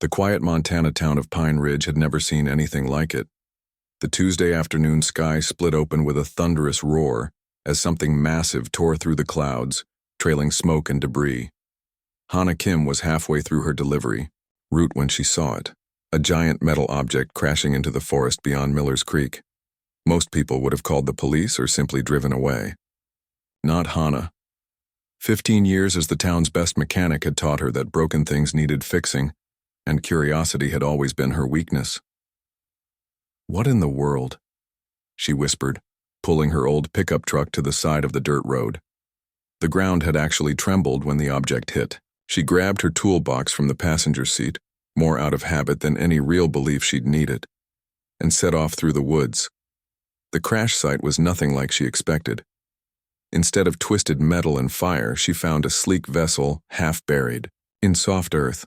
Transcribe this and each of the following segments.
The quiet Montana town of Pine Ridge had never seen anything like it. The Tuesday afternoon sky split open with a thunderous roar as something massive tore through the clouds, trailing smoke and debris. Hana Kim was halfway through her delivery, route when she saw it, a giant metal object crashing into the forest beyond Miller's Creek. Most people would have called the police or simply driven away. Not Hana. 15 years as the town's best mechanic had taught her that broken things needed fixing, and curiosity had always been her weakness. "What in the world?" she whispered, pulling her old pickup truck to the side of the dirt road. The ground had actually trembled when the object hit. She grabbed her toolbox from the passenger seat, more out of habit than any real belief she'd need it, and set off through the woods. The crash site was nothing like she expected. Instead of twisted metal and fire, she found a sleek vessel half buried in soft earth,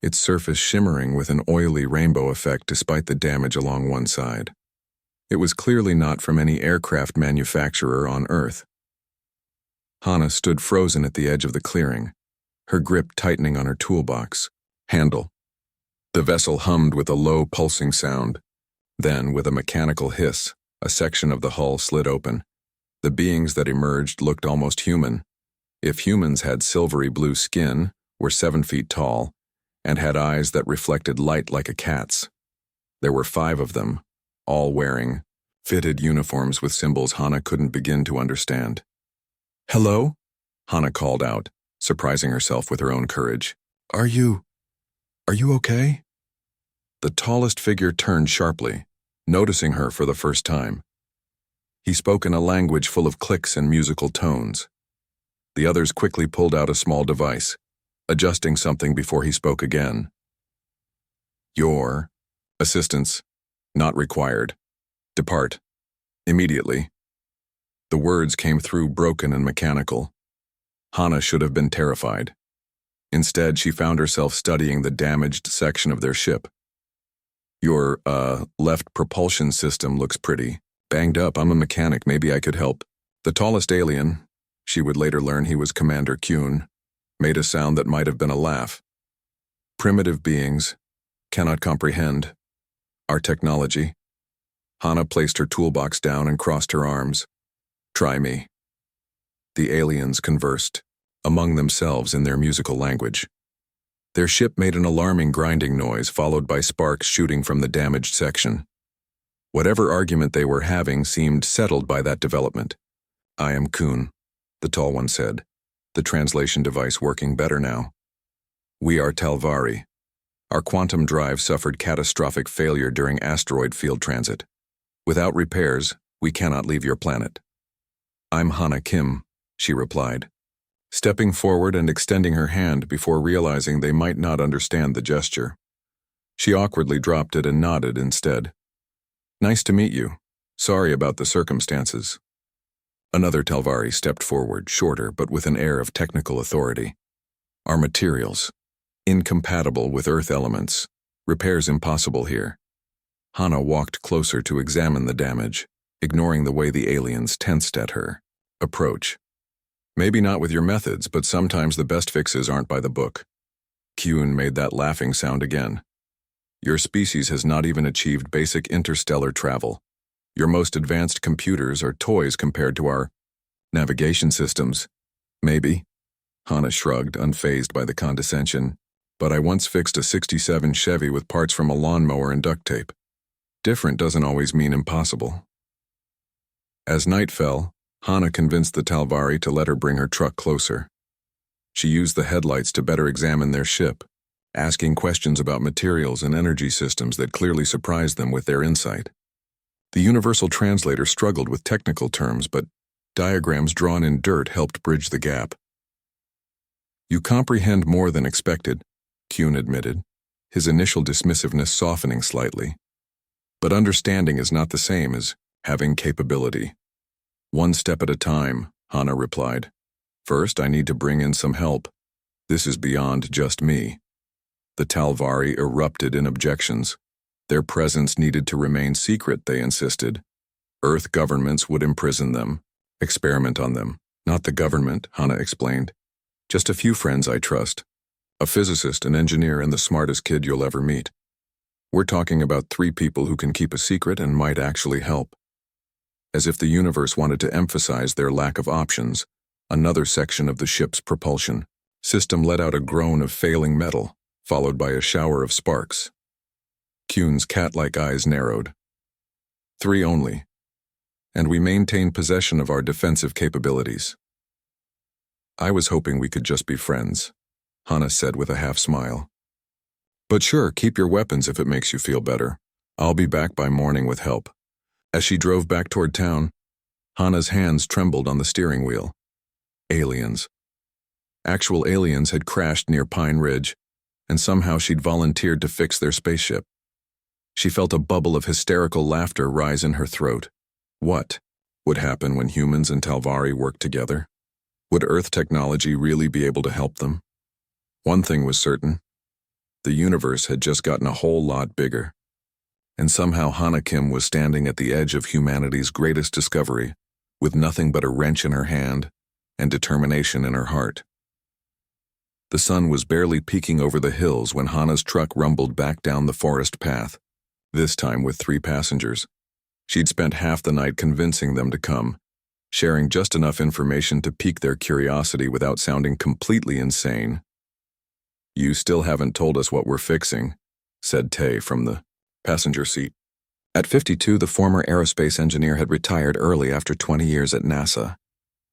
its surface shimmering with an oily rainbow effect despite the damage along one side. It was clearly not from any aircraft manufacturer on Earth. Hana stood frozen at the edge of the clearing, her grip tightening on her toolbox handle. The vessel hummed with a low pulsing sound. Then, with a mechanical hiss, a section of the hull slid open. The beings that emerged looked almost human. If humans had silvery blue skin, were 7 feet tall, and had eyes that reflected light like a cat's. There were 5 of them, all wearing fitted uniforms with symbols Hana couldn't begin to understand. "Hello?" Hana called out, surprising herself with her own courage. Are you okay?" The tallest figure turned sharply, noticing her for the first time. He spoke in a language full of clicks and musical tones. The others quickly pulled out a small device, adjusting something before he spoke again. "Your assistance not required. Depart immediately." The words came through broken and mechanical. Hana should have been terrified. Instead, she found herself studying the damaged section of their ship. "Your, left propulsion system looks pretty banged up. I'm a mechanic, maybe I could help." The tallest alien, she would later learn he was Commander Kuhn, made a sound that might have been a laugh. "Primitive beings cannot comprehend our technology." Hana placed her toolbox down and crossed her arms. "Try me." The aliens conversed, among themselves in their musical language. Their ship made an alarming grinding noise, followed by sparks shooting from the damaged section. Whatever argument they were having seemed settled by that development. "I am Kuhn," the tall one said, the translation device working better now. "We are Talvari. Our quantum drive suffered catastrophic failure during asteroid field transit. Without repairs, we cannot leave your planet." "I'm Hana Kim," she replied, stepping forward and extending her hand before realizing they might not understand the gesture. She awkwardly dropped it and nodded instead. "Nice to meet you. Sorry about the circumstances." Another Talvari stepped forward, shorter but with an air of technical authority. "Our materials incompatible with Earth elements. Repairs impossible here." Hana walked closer to examine the damage, ignoring the way the aliens tensed at her approach. "Maybe not with your methods, but sometimes the best fixes aren't by the book." Kuhn made that laughing sound again. "Your species has not even achieved basic interstellar travel. Your most advanced computers are toys compared to our navigation systems." "Maybe." Hana shrugged, unfazed by the condescension. "But I once fixed a '67 Chevy with parts from a lawnmower and duct tape." Different doesn't always mean impossible. As night fell, Hana convinced the Talvari to let her bring her truck closer. She used the headlights to better examine their ship, asking questions about materials and energy systems that clearly surprised them with their insight. The universal translator struggled with technical terms, but diagrams drawn in dirt helped bridge the gap. "You comprehend more than expected," Kuhn admitted, his initial dismissiveness softening slightly. "But understanding is not the same as having capability." "One step at a time," Hana replied. "First, I need to bring in some help. This is beyond just me." The Talvari erupted in objections. Their presence needed to remain secret, they insisted. Earth governments would imprison them, experiment on them. "Not the government," Hana explained. "Just a few friends I trust. A physicist, an engineer, and the smartest kid you'll ever meet. We're talking about 3 people who can keep a secret and might actually help. As if the universe wanted to emphasize their lack of options, another section of the ship's propulsion system let out a groan of failing metal, followed by a shower of sparks. Kuhn's cat-like eyes narrowed. 3 only, and we maintain possession of our defensive capabilities. I was hoping we could just be friends, Hannah said with a half-smile. But sure, keep your weapons if it makes you feel better. I'll be back by morning with help. As she drove back toward town, Hannah's hands trembled on the steering wheel. Aliens. Actual aliens had crashed near Pine Ridge, and somehow she'd volunteered to fix their spaceship. She felt a bubble of hysterical laughter rise in her throat. What would happen when humans and Talvari worked together? Would Earth technology really be able to help them? One thing was certain. The universe had just gotten a whole lot bigger. And somehow Hannah Kim was standing at the edge of humanity's greatest discovery, with nothing but a wrench in her hand and determination in her heart. The sun was barely peeking over the hills when Hannah's truck rumbled back down the forest path, this time with 3 passengers. She'd spent half the night convincing them to come, sharing just enough information to pique their curiosity without sounding completely insane. "You still haven't told us what we're fixing," said Tay from the passenger seat. At 52, the former aerospace engineer had retired early after 20 years at NASA.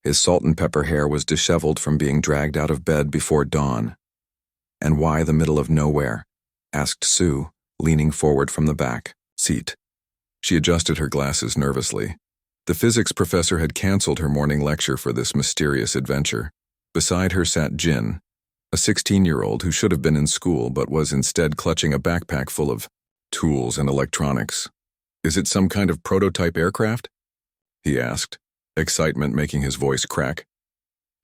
His salt and pepper hair was disheveled from being dragged out of bed before dawn. "And why the middle of nowhere?" asked Sue, leaning forward from the back seat. She adjusted her glasses nervously. The physics professor had canceled her morning lecture for this mysterious adventure. Beside her sat Jin, a 16-year-old who should have been in school but was instead clutching a backpack full of tools and electronics. "Is it some kind of prototype aircraft?" he asked, excitement making his voice crack.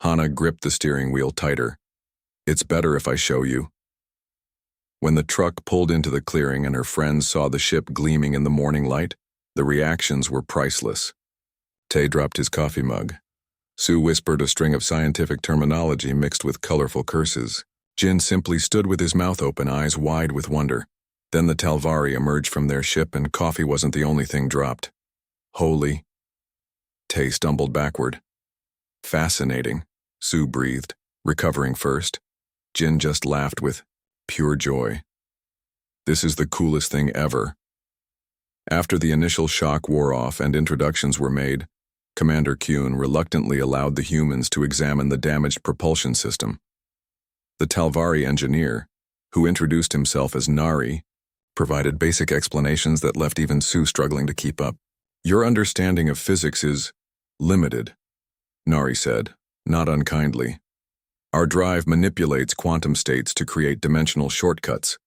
Hannah gripped the steering wheel tighter. "It's better if I show you." When the truck pulled into the clearing and her friends saw the ship gleaming in the morning light, the reactions were priceless. Tay dropped his coffee mug. Sue whispered a string of scientific terminology mixed with colorful curses. Jin simply stood with his mouth open, eyes wide with wonder. Then the Talvari emerged from their ship and coffee wasn't the only thing dropped. "Holy." Tay stumbled backward. "Fascinating," Sue breathed, recovering first. Jin just laughed with pure joy. "This is the coolest thing ever." After the initial shock wore off and introductions were made, Commander Kuhn reluctantly allowed the humans to examine the damaged propulsion system. The Talvari engineer, who introduced himself as Nari, provided basic explanations that left even Sue struggling to keep up. "Your understanding of physics is limited," Nari said, not unkindly. "Our drive manipulates quantum states to create dimensional shortcuts.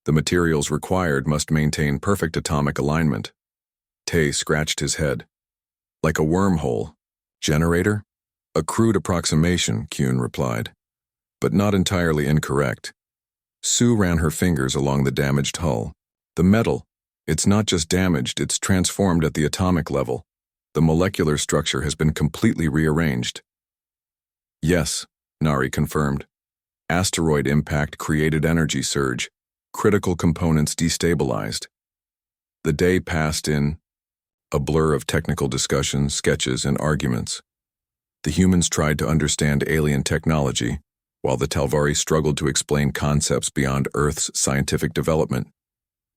The materials required must maintain perfect atomic alignment." Tay scratched his head. "Like a wormhole. Generator?" "A crude approximation," Kuhn replied, "but not entirely incorrect." Sue ran her fingers along the damaged hull. "The metal, it's not just damaged, it's transformed at the atomic level. The molecular structure has been completely rearranged." "Yes," Nari confirmed. "Asteroid impact created energy surge. Critical components destabilized." The day passed in a blur of technical discussions, sketches, and arguments. The humans tried to understand alien technology, while the Talvari struggled to explain concepts beyond Earth's scientific development.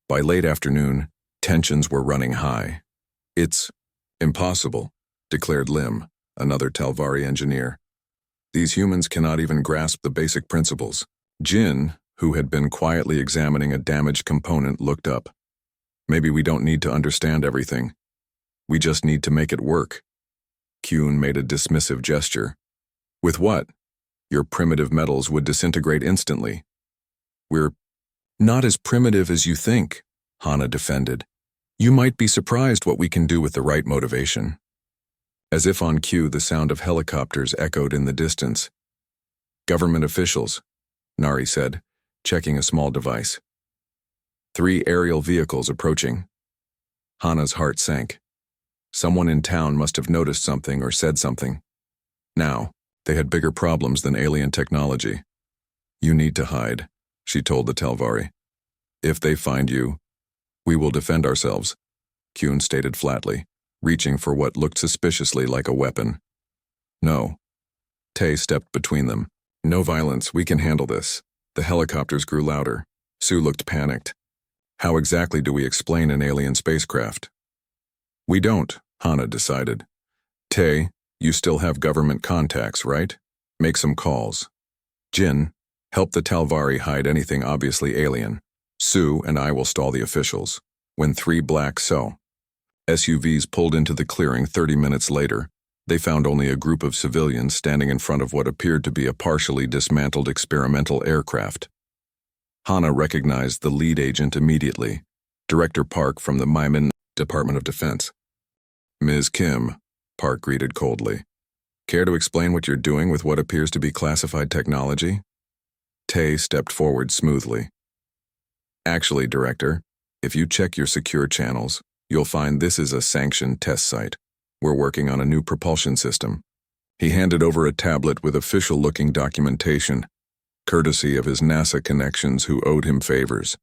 By late afternoon, tensions were running high. "It's impossible," declared Lim, another Talvari engineer. "These humans cannot even grasp the basic principles." Jin, who had been quietly examining a damaged component, looked up. "Maybe we don't need to understand everything. We just need to make it work." Kuhn made a dismissive gesture. "With what? Your primitive metals would disintegrate instantly." "We're not as primitive as you think," Hannah defended. "You might be surprised what we can do with the right motivation." As if on cue, the sound of helicopters echoed in the distance. "Government officials," Nari said, checking a small device. 3 aerial vehicles approaching. Hannah's heart sank. Someone in town must have noticed something or said something. Now, they had bigger problems than alien technology. You need to hide, she told the Talvari. If they find you, we will defend ourselves, Kuhn stated flatly, reaching for what looked suspiciously like a weapon. No. Tay stepped between them. No violence, we can handle this. The helicopters grew louder. Sue looked panicked. How exactly do we explain an alien spacecraft? We don't, Hana decided. Tay, you still have government contacts, right? Make some calls. Jin, help the Talvari hide anything obviously alien. Sue and I will stall the officials. When 3 black SUVs pulled into the clearing 30 minutes later, they found only a group of civilians standing in front of what appeared to be a partially dismantled experimental aircraft. Hana recognized the lead agent immediately, Director Park from the Maiman Department of Defense. Ms. Kim, Park greeted coldly. Care to explain what you're doing with what appears to be classified technology? Tay stepped forward smoothly. Actually, Director, if you check your secure channels, you'll find this is a sanctioned test site. We're working on a new propulsion system. He handed over a tablet with official-looking documentation, courtesy of his NASA connections who owed him favors.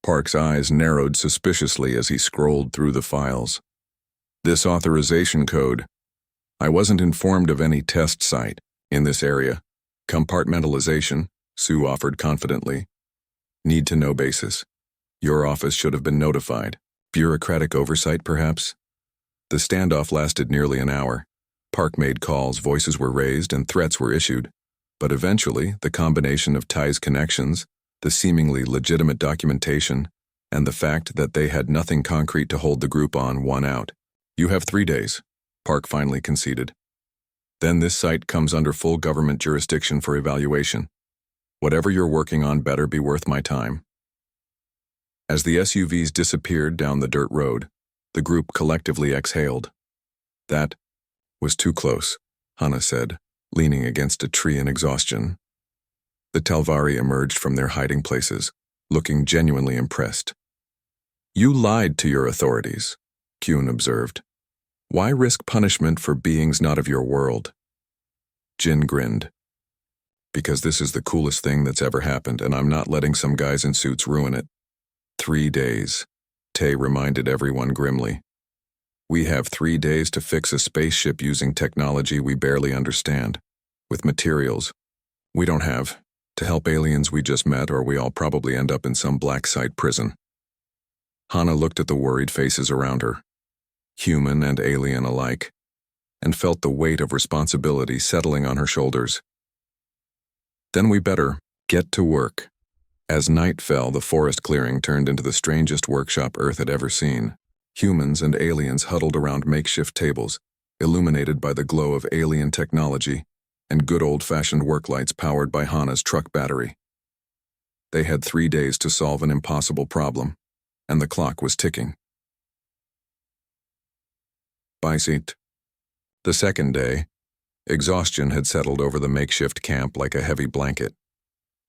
Park's eyes narrowed suspiciously as he scrolled through the files. This authorization code. I wasn't informed of any test site in this area. Compartmentalization, Sue offered confidently. Need-to-know basis. Your office should have been notified. Bureaucratic oversight, perhaps? The standoff lasted nearly an hour. Park made calls, voices were raised, and threats were issued. But eventually, the combination of Ty's connections, the seemingly legitimate documentation, and the fact that they had nothing concrete to hold the group on won out. You have 3 days, Park finally conceded. Then this site comes under full government jurisdiction for evaluation. Whatever you're working on better be worth my time. As the SUVs disappeared down the dirt road, the group collectively exhaled. That was too close, Hana said, leaning against a tree in exhaustion. The Talvari emerged from their hiding places, looking genuinely impressed. You lied to your authorities, Kuhn observed. Why risk punishment for beings not of your world? Jin grinned. Because this is the coolest thing that's ever happened, and I'm not letting some guys in suits ruin it. 3 days, Tay reminded everyone grimly. We have 3 days to fix a spaceship using technology we barely understand, with materials we don't have, to help aliens we just met, or we all probably end up in some black site prison. Hana looked at the worried faces around her, human and alien alike, and felt the weight of responsibility settling on her shoulders. Then we better get to work. As night fell, the forest clearing turned into the strangest workshop Earth had ever seen. Humans and aliens huddled around makeshift tables, illuminated by the glow of alien technology and good old-fashioned work lights powered by Hana's truck battery. They had 3 days to solve an impossible problem, and the clock was ticking. Biseat. The second day, exhaustion had settled over the makeshift camp like a heavy blanket.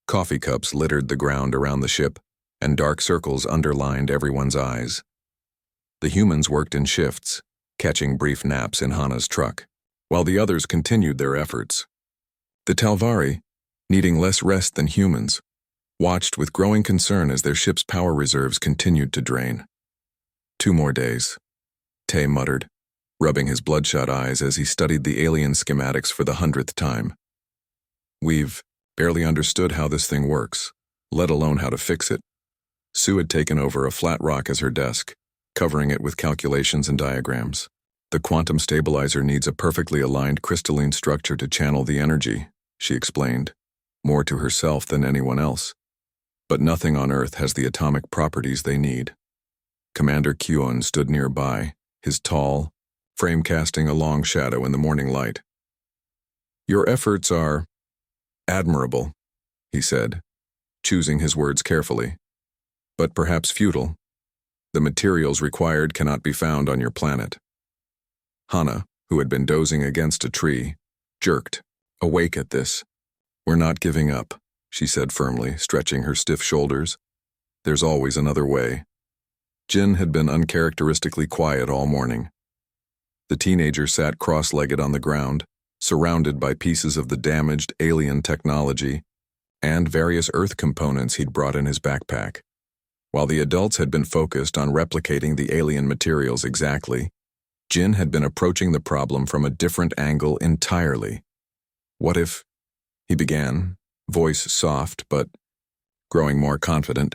Coffee cups littered the ground around the ship, and dark circles underlined everyone's eyes. The humans worked in shifts, catching brief naps in Hana's truck, while the others continued their efforts. The Talvari, needing less rest than humans, watched with growing concern as their ship's power reserves continued to drain. 2 more days, Tay muttered, rubbing his bloodshot eyes as he studied the alien schematics for the 100th time. We've barely understood how this thing works, let alone how to fix it. Sue had taken over a flat rock as her desk, covering it with calculations and diagrams. The quantum stabilizer needs a perfectly aligned crystalline structure to channel the energy, she explained, more to herself than anyone else. But nothing on Earth has the atomic properties they need. Commander Kuon stood nearby, his tall frame casting a long shadow in the morning light. Your efforts are admirable, he said, choosing his words carefully, but perhaps futile. The materials required cannot be found on your planet. Hana, who had been dozing against a tree, jerked, awake at this. We're not giving up, she said firmly, stretching her stiff shoulders. There's always another way. Jin had been uncharacteristically quiet all morning. The teenager sat cross-legged on the ground, surrounded by pieces of the damaged alien technology and various Earth components he'd brought in his backpack. While the adults had been focused on replicating the alien materials exactly, Jin had been approaching the problem from a different angle entirely. What if, he began, voice soft but growing more confident,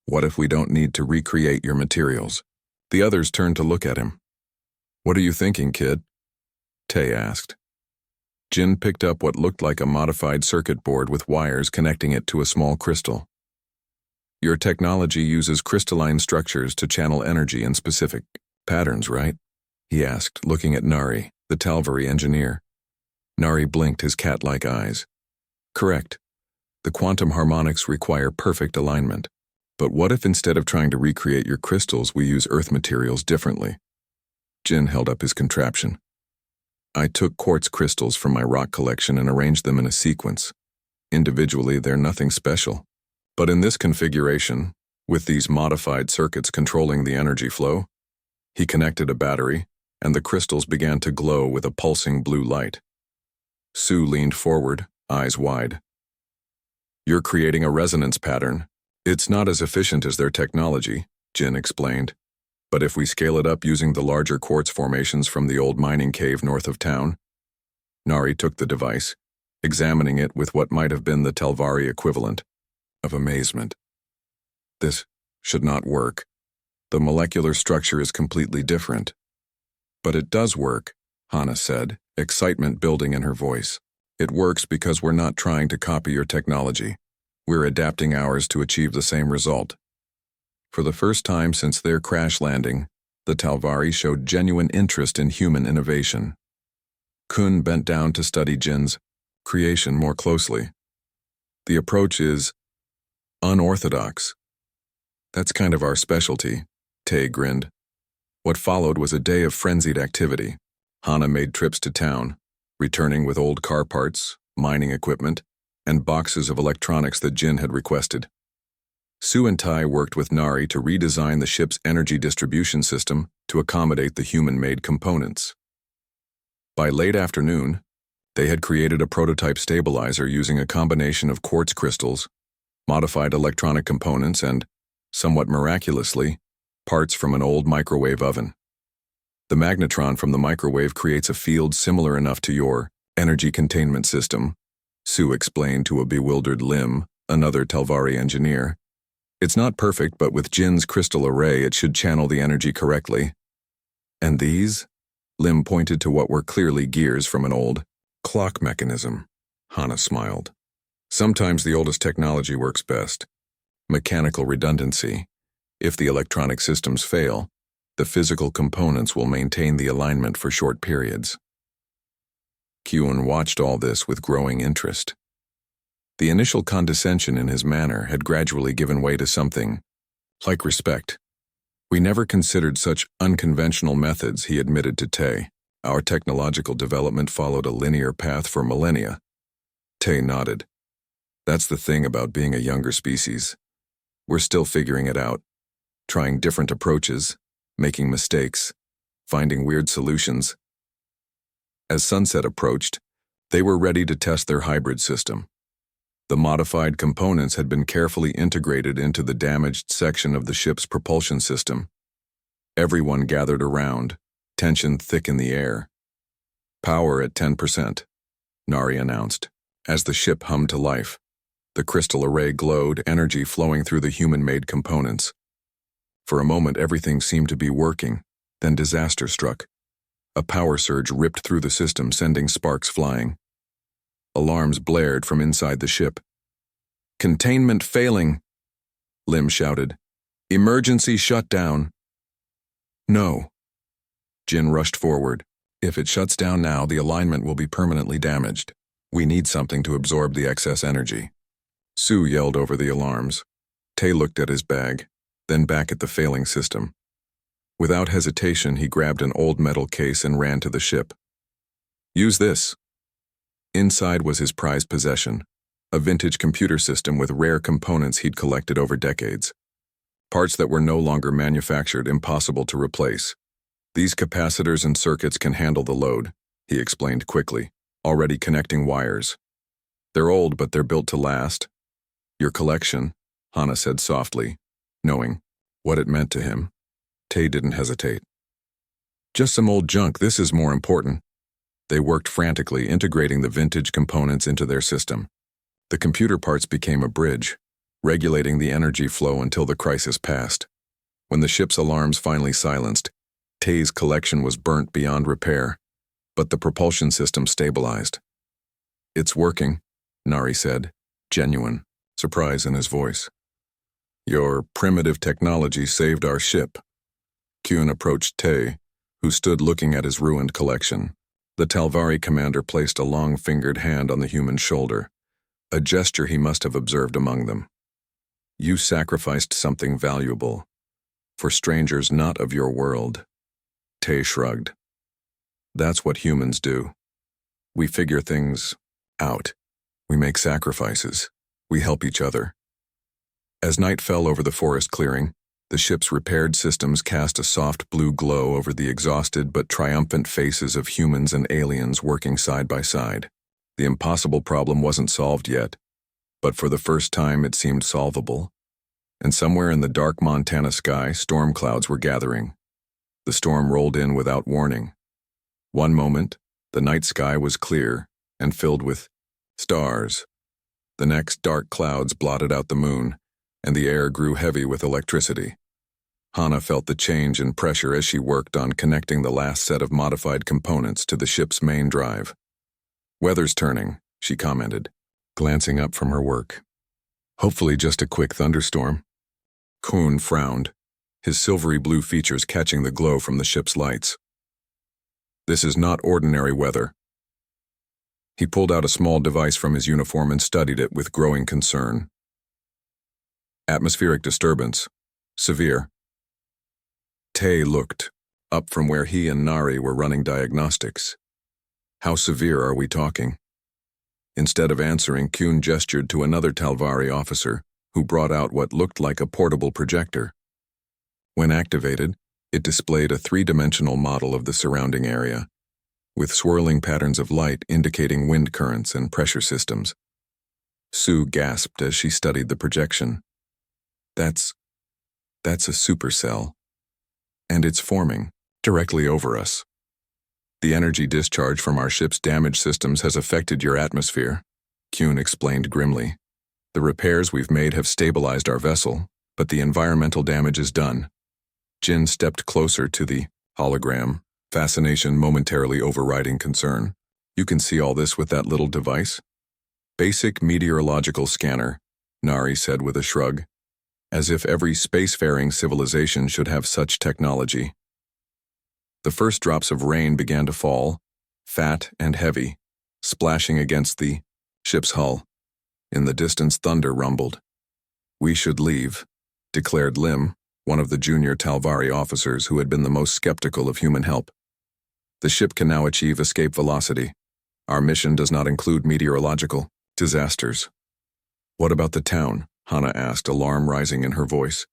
what if we don't need to recreate your materials? The others turned to look at him. What are you thinking, kid? Tay asked. Jin picked up what looked like a modified circuit board with wires connecting it to a small crystal. Your technology uses crystalline structures to channel energy in specific patterns, right? He asked, looking at Nari, the Talvari engineer. Nari blinked his cat-like eyes. Correct. The quantum harmonics require perfect alignment. But what if instead of trying to recreate your crystals, we use Earth materials differently? Jin held up his contraption. I took quartz crystals from my rock collection and arranged them in a sequence. Individually, they're nothing special. But in this configuration, with these modified circuits controlling the energy flow, he connected a battery, and the crystals began to glow with a pulsing blue light. Sue leaned forward, eyes wide. You're creating a resonance pattern. It's not as efficient as their technology, Jin explained. But if we scale it up using the larger quartz formations from the old mining cave north of town. Nari took the device, examining it with what might have been the Talvari equivalent of amazement. This should not work. The molecular structure is completely different. But it does work, Hana said, excitement building in her voice. It works because we're not trying to copy your technology. We're adapting ours to achieve the same result. For the first time since their crash landing, the Talvari showed genuine interest in human innovation. Kun bent down to study Jin's creation more closely. The approach is unorthodox. That's kind of our specialty, Tay grinned. What followed was a day of frenzied activity. Hana made trips to town, returning with old car parts, mining equipment, and boxes of electronics that Jin had requested. Sue and Tai worked with Nari to redesign the ship's energy distribution system to accommodate the human-made components. By late afternoon, they had created a prototype stabilizer using a combination of quartz crystals, modified electronic components, and, somewhat miraculously, parts from an old microwave oven. The magnetron from the microwave creates a field similar enough to your energy containment system, Sue explained to a bewildered Lim, another Talvari engineer. It's not perfect, but with Jin's crystal array, it should channel the energy correctly. And these? Lim pointed to what were clearly gears from an old clock mechanism. Hana smiled. Sometimes the oldest technology works best. Mechanical redundancy. If the electronic systems fail, the physical components will maintain the alignment for short periods. Kyun watched all this with growing interest. The initial condescension in his manner had gradually given way to something like respect. We never considered such unconventional methods, he admitted to Tay. Our technological development followed a linear path for millennia. Tay nodded. That's the thing about being a younger species. We're still figuring it out, trying different approaches, making mistakes, finding weird solutions. As sunset approached, they were ready to test their hybrid system. The modified components had been carefully integrated into the damaged section of the ship's propulsion system. Everyone gathered around, tension thick in the air. Power at 10%, Nari announced, as the ship hummed to life. The crystal array glowed, energy flowing through the human-made components. For a moment, everything seemed to be working, then disaster struck. A power surge ripped through the system, sending sparks flying. Alarms blared from inside the ship. Containment failing, Lim shouted. Emergency shutdown. No. Jin rushed forward. If it shuts down now, the alignment will be permanently damaged. We need something to absorb the excess energy. Sue yelled over the alarms. Tay looked at his bag, then back at the failing system. Without hesitation, he grabbed an old metal case and ran to the ship. Use this. Inside was his prized possession, a vintage computer system with rare components he'd collected over decades. Parts that were no longer manufactured, impossible to replace. These capacitors and circuits can handle the load, he explained quickly, already connecting wires. They're old, but they're built to last, Your collection, Hana said softly, knowing what it meant to him. Tay didn't hesitate. Just some old junk, this is more important. They worked frantically, integrating the vintage components into their system. The computer parts became a bridge, regulating the energy flow until the crisis passed. When the ship's alarms finally silenced, Tay's collection was burnt beyond repair, but the propulsion system stabilized. It's working, Nari said, genuine surprise in his voice. Your primitive technology saved our ship. Kyun approached Tay, who stood looking at his ruined collection. The Talvari commander placed a long-fingered hand on the human's shoulder, a gesture he must have observed among them. You sacrificed something valuable, for strangers not of your world. Tay shrugged. That's what humans do. We figure things out. We make sacrifices. We help each other. As night fell over the forest clearing, the ship's repaired systems cast a soft blue glow over the exhausted but triumphant faces of humans and aliens working side by side. The impossible problem wasn't solved yet, but for the first time it seemed solvable. And somewhere in the dark Montana sky, storm clouds were gathering. The storm rolled in without warning. One moment, the night sky was clear and filled with stars. The next, dark clouds blotted out the moon, and the air grew heavy with electricity. Hana felt the change in pressure as she worked on connecting the last set of modified components to the ship's main drive. Weather's turning, she commented, glancing up from her work. Hopefully just a quick thunderstorm. Kyun frowned, his silvery blue features catching the glow from the ship's lights. This is not ordinary weather. He pulled out a small device from his uniform and studied it with growing concern. Atmospheric disturbance. Severe. Tay looked up from where he and Nari were running diagnostics. How severe are we talking? Instead of answering, Kyun gestured to another Talvari officer, who brought out what looked like a portable projector. When activated, it displayed a three-dimensional model of the surrounding area, with swirling patterns of light indicating wind currents and pressure systems. Sue gasped as she studied the projection. That's a supercell, and it's forming directly over us. The energy discharge from our ship's damaged systems has affected your atmosphere, Kyun explained grimly. The repairs we've made have stabilized our vessel, but the environmental damage is done. Jin stepped closer to the hologram, fascination momentarily overriding concern. You can see all this with that little device? Basic meteorological scanner, Nari said with a shrug, as if every spacefaring civilization should have such technology. The first drops of rain began to fall, fat and heavy, splashing against the ship's hull. In the distance, thunder rumbled. We should leave, declared Lim, one of the junior Talvari officers who had been the most skeptical of human help. The ship can now achieve escape velocity. Our mission does not include meteorological disasters. What about the town? Hana asked, alarm rising in her voice.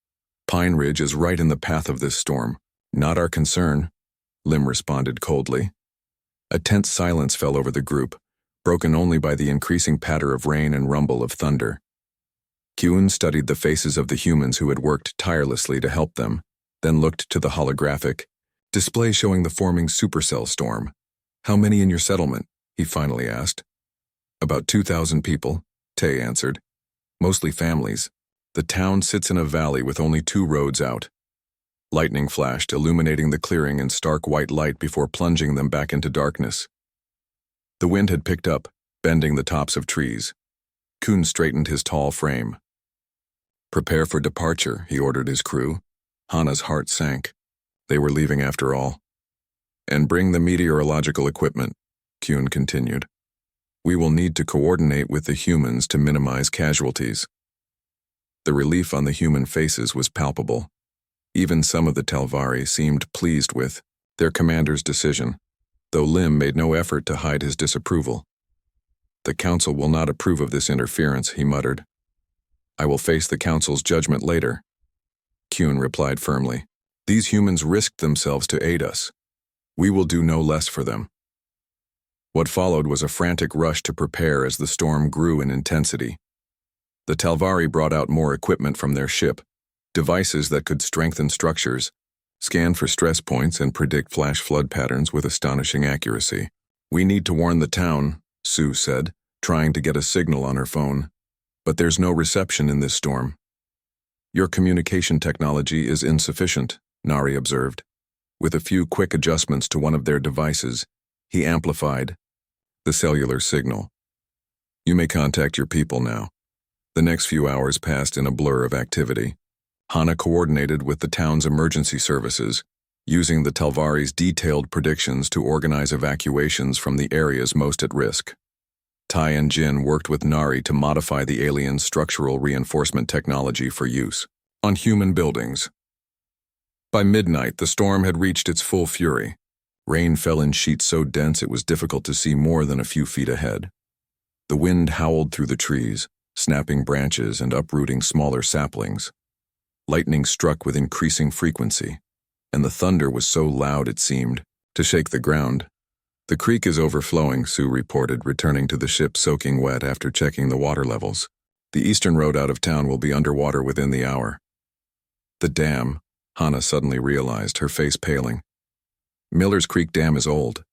Pine Ridge is right in the path of this storm. Not our concern, Lim responded coldly. A tense silence fell over the group, broken only by the increasing patter of rain and rumble of thunder. Kyun studied the faces of the humans who had worked tirelessly to help them, then looked to the holographic display showing the forming supercell storm. How many in your settlement? He finally asked. About 2,000 people, Tay answered. Mostly families. The town sits in a valley with only 2 roads out. Lightning flashed, illuminating the clearing in stark white light before plunging them back into darkness. The wind had picked up, bending the tops of trees. Kyun straightened his tall frame. Prepare for departure, he ordered his crew. Hana's heart sank. They were leaving after all. And bring the meteorological equipment, Kyun continued. We will need to coordinate with the humans to minimize casualties. The relief on the human faces was palpable. Even some of the Talvari seemed pleased with their commander's decision, though Lim made no effort to hide his disapproval. The council will not approve of this interference, he muttered. I will face the council's judgment later. Kyun replied firmly. These humans risked themselves to aid us. We will do no less for them. What followed was a frantic rush to prepare as the storm grew in intensity. The Talvari brought out more equipment from their ship, devices that could strengthen structures, scan for stress points, and predict flash flood patterns with astonishing accuracy. "We need to warn the town," Sue said, trying to get a signal on her phone. "But there's no reception in this storm." "Your communication technology is insufficient," Nari observed. With a few quick adjustments to one of their devices, he amplified the cellular signal. "You may contact your people now." The next few hours passed in a blur of activity. Hana coordinated with the town's emergency services, using the Talvari's detailed predictions to organize evacuations from the areas most at risk. Tai and Jin worked with Nari to modify the alien's structural reinforcement technology for use on human buildings. By midnight, the storm had reached its full fury. Rain fell in sheets so dense it was difficult to see more than a few feet ahead. The wind howled through the trees, snapping branches and uprooting smaller saplings. Lightning struck with increasing frequency, and the thunder was so loud it seemed to shake the ground. "The creek is overflowing," Sue reported, returning to the ship soaking wet after checking the water levels. "The eastern road out of town will be underwater within the hour." "The dam," Hana suddenly realized, her face paling. "Miller's Creek Dam is old.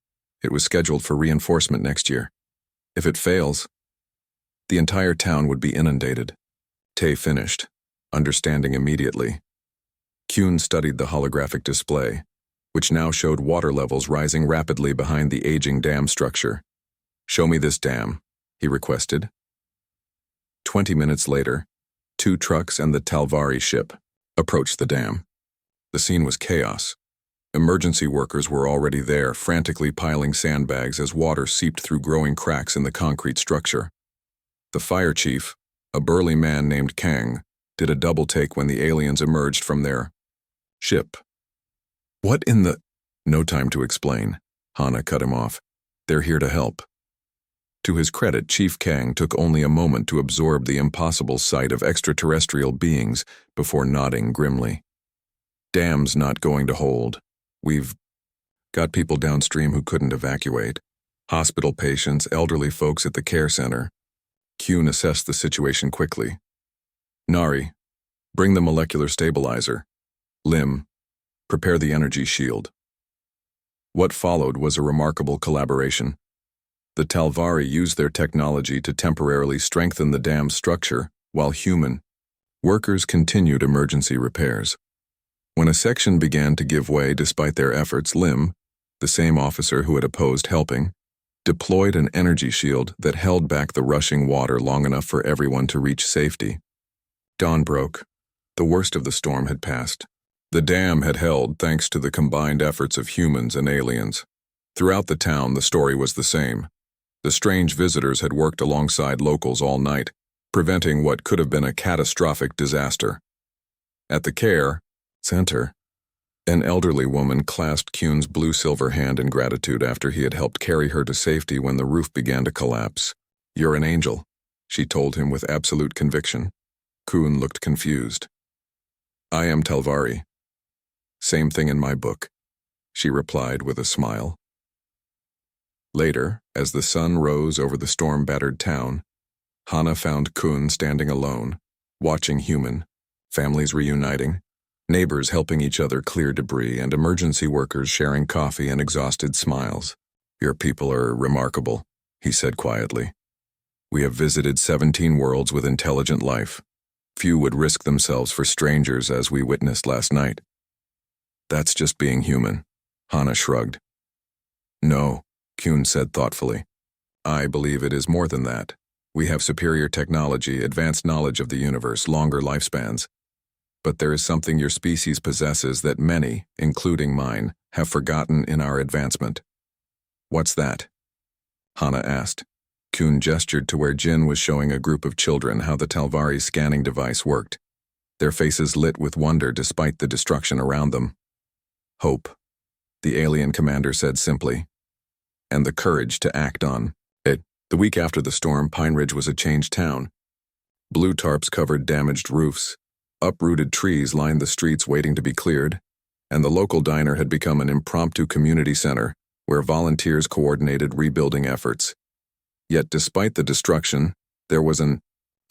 It was scheduled for reinforcement next year. If it fails, the entire town would be inundated." Tay finished, understanding immediately. Kuhn studied the holographic display, which now showed water levels rising rapidly behind the aging dam structure. "Show me this dam," he requested. 20 minutes later, 2 trucks and the Talvari ship approached the dam. The scene was chaos. Emergency workers were already there, frantically piling sandbags as water seeped through growing cracks in the concrete structure. The fire chief, a burly man named Kang, did a double take when the aliens emerged from their ship. "What in the—" "No time to explain," Hana cut him off. "They're here to help." To his credit, Chief Kang took only a moment to absorb the impossible sight of extraterrestrial beings before nodding grimly. "Dam's not going to hold. We've got people downstream who couldn't evacuate. Hospital patients, elderly folks at the care center." Kuhn assessed the situation quickly. "Nari, bring the molecular stabilizer. Lim, prepare the energy shield." What followed was a remarkable collaboration. The Talvari used their technology to temporarily strengthen the dam's structure, while human workers continued emergency repairs. When a section began to give way despite their efforts, Lim, the same officer who had opposed helping, deployed an energy shield that held back the rushing water long enough for everyone to reach safety. Dawn broke. The worst of the storm had passed. The dam had held thanks to the combined efforts of humans and aliens. Throughout the town, the story was the same. The strange visitors had worked alongside locals all night, preventing what could have been a catastrophic disaster. At the care center, an elderly woman clasped Kuhn's blue-silver hand in gratitude after he had helped carry her to safety when the roof began to collapse. "You're an angel," she told him with absolute conviction. Kuhn looked confused. "I am Talvari." "Same thing in my book," she replied with a smile. Later, as the sun rose over the storm-battered town, Hana found Kuhn standing alone, watching human families reuniting, neighbors helping each other clear debris, and emergency workers sharing coffee and exhausted smiles. "Your people are remarkable," he said quietly. "We have visited 17 worlds with intelligent life. Few would risk themselves for strangers as we witnessed last night." "That's just being human," Hana shrugged. "No," Kuhn said thoughtfully. "I believe it is more than that. We have superior technology, advanced knowledge of the universe, longer lifespans. But there is something your species possesses that many, including mine, have forgotten in our advancement." "What's that?" Hana asked. Kuhn gestured to where Jin was showing a group of children how the Talvari scanning device worked. Their faces lit with wonder despite the destruction around them. "Hope," the alien commander said simply, "and the courage to act on it." The week after the storm, Pine Ridge was a changed town. Blue tarps covered damaged roofs, uprooted trees lined the streets waiting to be cleared, and the local diner had become an impromptu community center where volunteers coordinated rebuilding efforts. Yet despite the destruction, there was an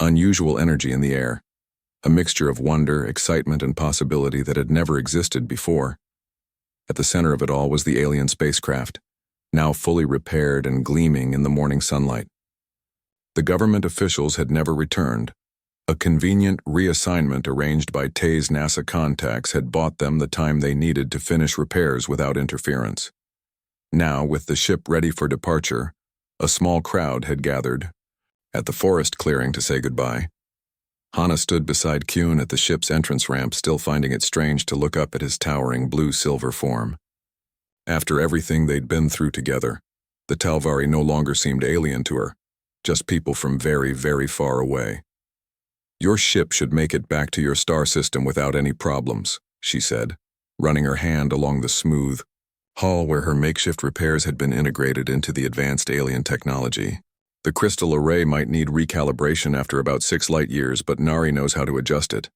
Unusual energy in the air, a mixture of wonder, excitement, and possibility that had never existed before. At the center of it all was the alien spacecraft, now fully repaired and gleaming in the morning sunlight. The government officials had never returned. A convenient reassignment arranged by Tay's NASA contacts had bought them the time they needed to finish repairs without interference. Now, with the ship ready for departure, a small crowd had gathered at the forest clearing to say goodbye. Hana stood beside Kyun at the ship's entrance ramp, still finding it strange to look up at his towering blue-silver form. After everything they'd been through together, the Talvari no longer seemed alien to her, just people from very, very far away. "Your ship should make it back to your star system without any problems," she said, running her hand along the smooth hull where her makeshift repairs had been integrated into the advanced alien technology. "The crystal array might need recalibration after about 6 light years, but Nari knows how to adjust it."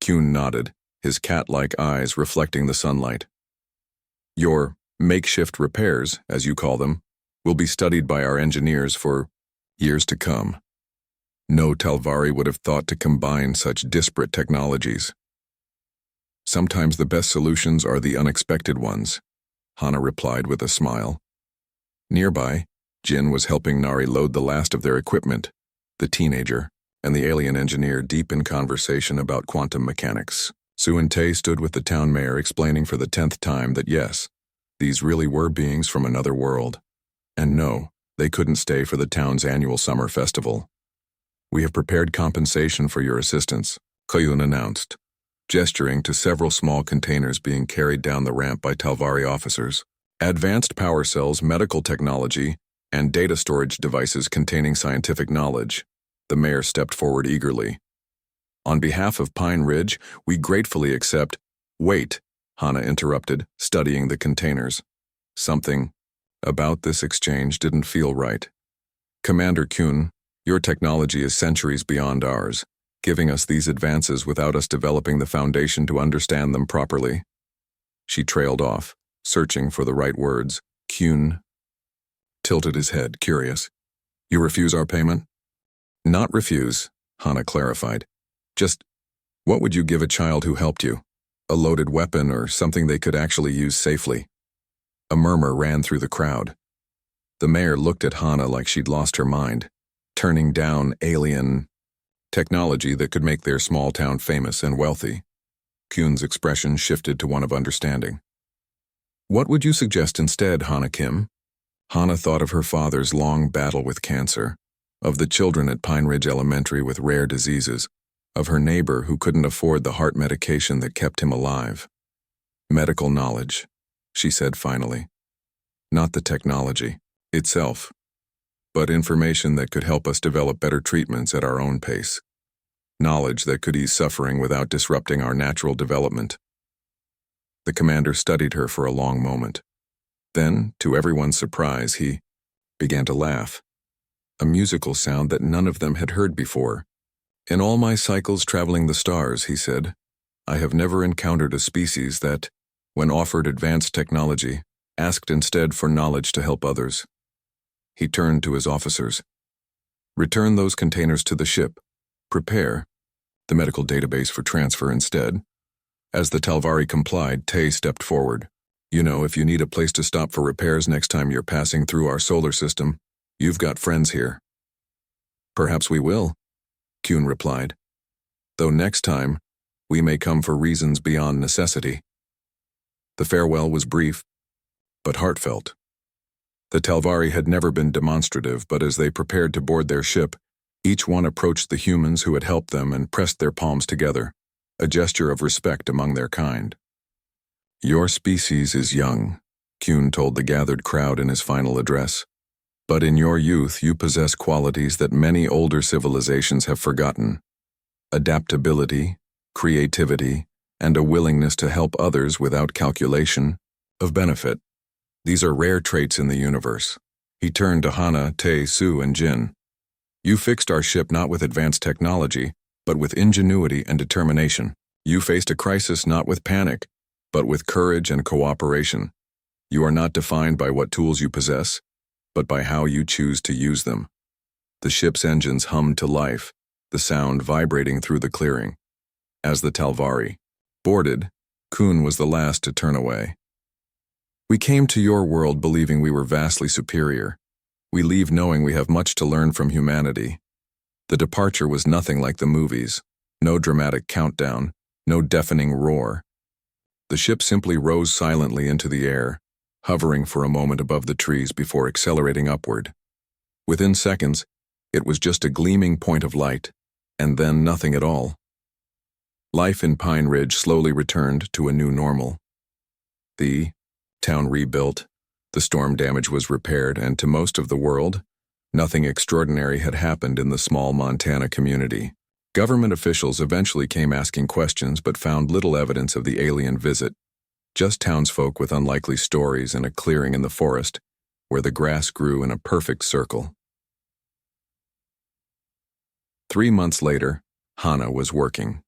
Kyun nodded, his cat-like eyes reflecting the sunlight. "Your makeshift repairs, as you call them, will be studied by our engineers for years to come." No Talvari would have thought to combine such disparate technologies. "Sometimes the best solutions are the unexpected ones," Hana replied with a smile. Nearby, Jin was helping Nari load the last of their equipment, the teenager and the alien engineer deep in conversation about quantum mechanics. Su and Tay stood with the town mayor explaining for the 10th time that yes, these really were beings from another world. And no, they couldn't stay for the town's annual summer festival. "We have prepared compensation for your assistance," Kyun announced, gesturing to several small containers being carried down the ramp by Talvari officers. Advanced power cells, medical technology, and data storage devices containing scientific knowledge. The mayor stepped forward eagerly. "On behalf of Pine Ridge, we gratefully accept—" "Wait," Hana interrupted, studying the containers. Something about this exchange didn't feel right. "Commander Kyun, your technology is centuries beyond ours, giving us these advances without us developing the foundation to understand them properly." She trailed off, searching for the right words. Kyun tilted his head, curious. "You refuse our payment?" "Not refuse," Hana clarified. "Just, what would you give a child who helped you? A loaded weapon or something they could actually use safely?" A murmur ran through the crowd. The mayor looked at Hana like she'd lost her mind, turning down alien technology that could make their small town famous and wealthy. Kyun's expression shifted to one of understanding. "What would you suggest instead, Hana Kim?" Hana thought of her father's long battle with cancer, of the children at Pine Ridge Elementary with rare diseases, of her neighbor who couldn't afford the heart medication that kept him alive. "Medical knowledge," she said finally. "Not the technology itself, but information that could help us develop better treatments at our own pace. Knowledge that could ease suffering without disrupting our natural development." The commander studied her for a long moment. Then, to everyone's surprise, he began to laugh. A musical sound that none of them had heard before. "In all my cycles traveling the stars," he said, "I have never encountered a species that, when offered advanced technology, asked instead for knowledge to help others." He turned to his officers. "Return those containers to the ship. Prepare the medical database for transfer instead." As the Talvari complied, Tay stepped forward. "You know, if you need a place to stop for repairs next time you're passing through our solar system, you've got friends here." "Perhaps we will," Kyun replied. "Though next time, we may come for reasons beyond necessity." The farewell was brief, but heartfelt. The Talvari had never been demonstrative, but as they prepared to board their ship, each one approached the humans who had helped them and pressed their palms together, a gesture of respect among their kind. "Your species is young," Kyun told the gathered crowd in his final address. "But in your youth you possess qualities that many older civilizations have forgotten. Adaptability, creativity, and a willingness to help others without calculation of benefit. These are rare traits in the universe." He turned to Hana, Tay, Su, and Jin. "You fixed our ship not with advanced technology, but with ingenuity and determination. You faced a crisis not with panic, but with courage and cooperation. You are not defined by what tools you possess, but by how you choose to use them." The ship's engines hummed to life, the sound vibrating through the clearing. As the Talvari boarded, Kuhn was the last to turn away. "We came to your world believing we were vastly superior. We leave knowing we have much to learn from humanity." The departure was nothing like the movies. No dramatic countdown, no deafening roar. The ship simply rose silently into the air, hovering for a moment above the trees before accelerating upward. Within seconds, it was just a gleaming point of light, and then nothing at all. Life in Pine Ridge slowly returned to a new normal. The town rebuilt, the storm damage was repaired, and to most of the world, nothing extraordinary had happened in the small Montana community. Government officials eventually came asking questions but found little evidence of the alien visit, just townsfolk with unlikely stories and a clearing in the forest where the grass grew in a perfect circle. 3 months later, Hannah was working.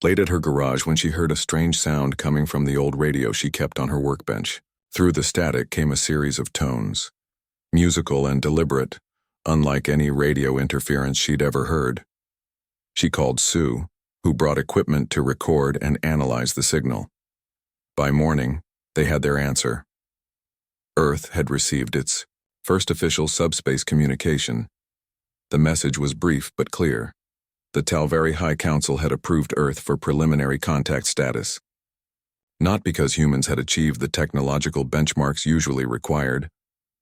Late at her garage when she heard a strange sound coming from the old radio she kept on her workbench. Through the static came a series of tones, musical and deliberate, unlike any radio interference she'd ever heard. She called Sue, who brought equipment to record and analyze the signal. By morning, they had their answer. Earth had received its first official subspace communication. The message was brief but clear. The Talvari High Council had approved Earth for preliminary contact status. Not because humans had achieved the technological benchmarks usually required,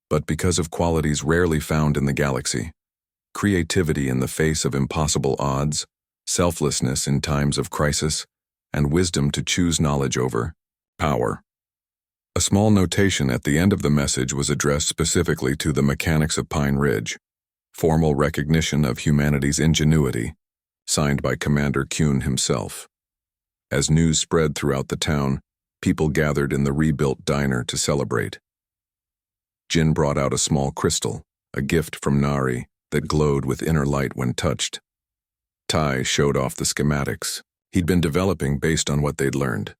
but because of qualities rarely found in the galaxy: creativity in the face of impossible odds, selflessness in times of crisis, and wisdom to choose knowledge over power. A small notation at the end of the message was addressed specifically to the mechanics of Pine Ridge, formal recognition of humanity's ingenuity, signed by Commander Kuhn himself. As news spread throughout the town, people gathered in the rebuilt diner to celebrate. Jin brought out a small crystal, a gift from Nari, that glowed with inner light when touched. Tai showed off the schematics he'd been developing based on what they'd learned.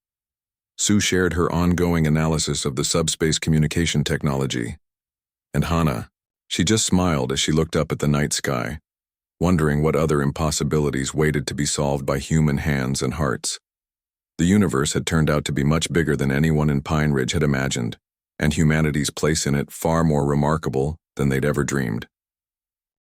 Sue shared her ongoing analysis of the subspace communication technology. And Hannah, she just smiled as she looked up at the night sky, wondering what other impossibilities waited to be solved by human hands and hearts. The universe had turned out to be much bigger than anyone in Pine Ridge had imagined, and humanity's place in it far more remarkable than they'd ever dreamed.